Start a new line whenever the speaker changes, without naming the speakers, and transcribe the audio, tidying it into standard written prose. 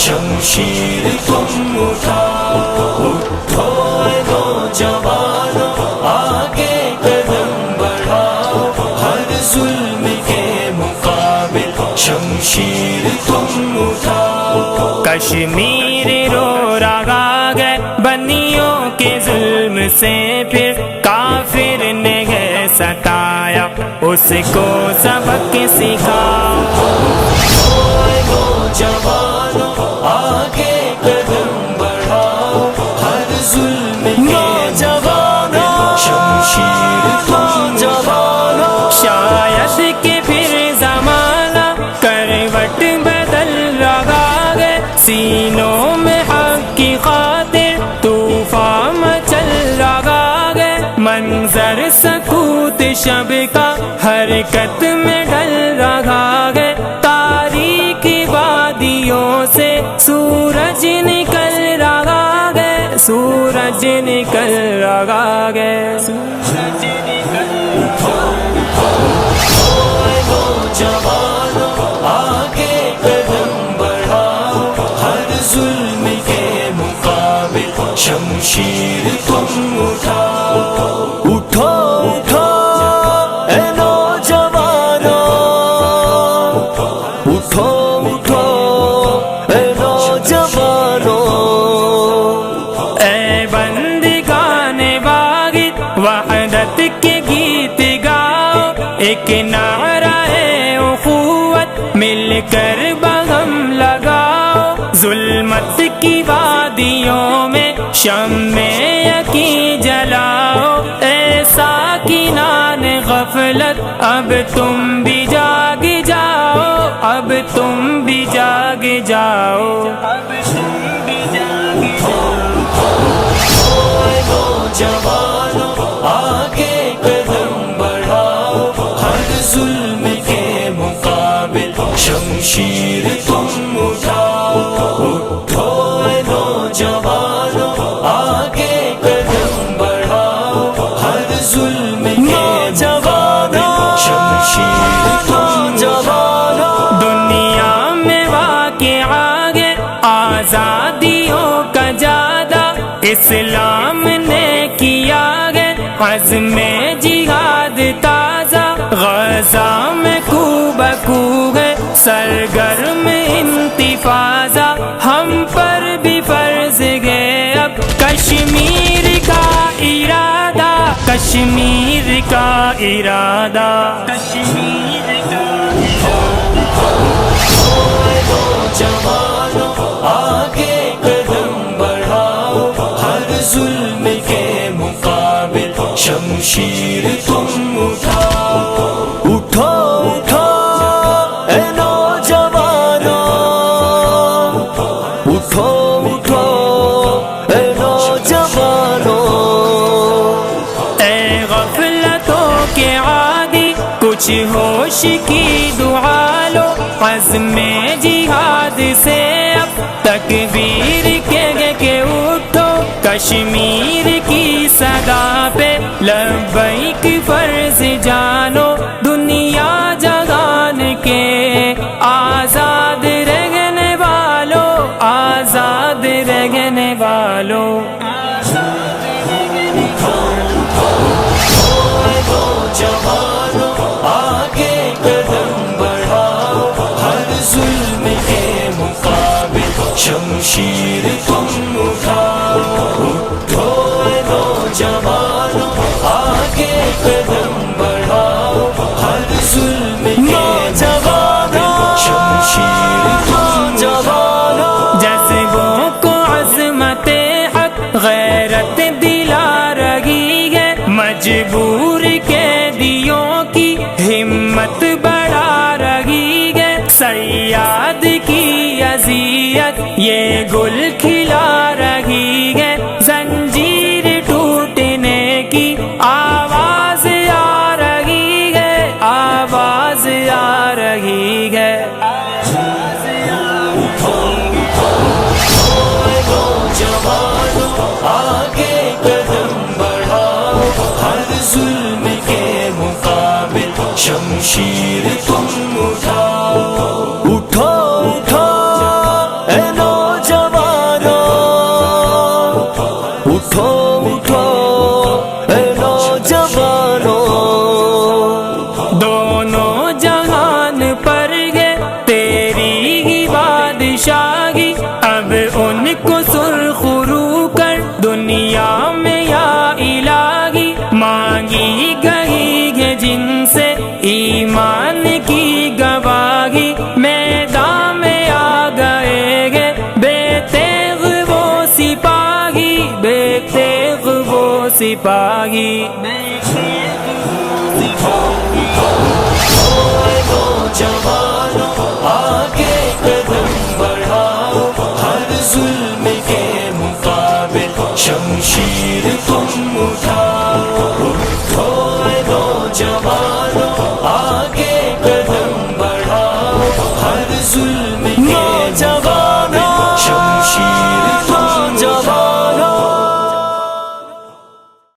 شمشیر تم اٹھاؤ، اٹھو اے نوجوانوں، آگے قدم بڑھاؤ، ہر ظلم کے مقابل شمشیر تم اٹھاؤ۔
کشمیر رو رہا ہے بنیوں کے ظلم سے، پھر کافر نے ہے ستایا، اس کو سبق سکھاؤ۔
اے نوجوانوں، آگے قدم بڑھاؤ، ہر ظلم کے مقابل شمشیر تم اٹھاؤ۔
شاید کہ پھر زمانہ کروٹ بدل رہا ہے، سینوں میں حق کی خاطر طوفان مچل رہا ہے، منظر سکوت شب کا حرکت میں ڈل رہا ہے، تاریکی وادیوں سے سورج نکل رہا ہے، سورج نکل رہا ہے، سورج نکل
نوجوانوں، آگے قدم بڑھاؤ، ہر ظلم کے مقابل شمشیر تم اٹھاؤ۔ اٹھو اٹھو اے نوجوانوں، اٹھو اٹھو اے نوجوانوں۔
اے بندگان واحد وحدت کے گیت گاؤ، ایک نعرہ اخوت مل کر بغم لگاؤ، ظلمت کی وادیوں میں شمع یقین جلاؤ، اے ساکنان غفلت اب تم بھی جاگ جاؤ، اب تم بھی جاگ جاؤ، اب تم بھی جاگ جاؤ۔
اے نوجوانوں، آگے قدم بڑھاؤ، ہر ظلم کے مقابل شمشیر تم اٹھاؤ۔ اٹھو اے نوجوانوں، آگے قدم بڑھاؤ، ہر ظلم کے مقابل شمشیر تم اٹھاؤ۔
دنیا میں واقع آگے آزادیوں کا جادہ اسلام نے کیا ہے، عزم جہاد تازہ غزہ میں کو بکو ہے، سرگرم انتفاضہ ہم پر بھی فرض ہے اب، کشمیر کا ارادہ، کشمیر کا ارادہ، کشمیر کا
نوجوانوں، آگے قدم بڑھاؤ، ہر ظلم کے مقابل شمشیر تم اٹھاؤ۔ اٹھو اٹھو اے نوجوانوں، اٹھو اٹھو اے نوجوانوں۔
اے غفلتوں کے عادی کچھ ہوش کی دعا لو، عزم جہاد سے اب تکبیر کے اٹھو، کشمیر کی صدا پہ لبیک فرض جانو، دنیا جہان کے آزاد رہنے والوں، آزاد رہنے والوں۔
نوجوانوں، آگے قدم بڑھاؤ، ہر ظلم کے مقابل شمشیر تم اٹھاؤ۔ اٹھو اے نوجوانوں، آگے قدم بڑھاؤ، ہر ظلم کے مقابل شمشیر تم اٹھاؤ۔
جذبوں کو عظمت حق غیرت دلا رہی ہے، مجبور قیدیوں کی ہمت بڑھا رہی ہے، صیاد کی اذیت یہ گل کھلا رہی ہے، زنجیر ٹوٹنے کی آواز آ رہی ہے، آواز آ رہی ہے۔
نوجوانوں، آگے قدم بڑھاؤ، ہر ظلم کے مقابل شمشیر تم اٹھاؤ۔ اٹھو اٹھو اے نوجوانوں،
سپاہی
نوجوانوں آگے قدم بڑھاؤ ہر ظلم کے مقابل شمشیر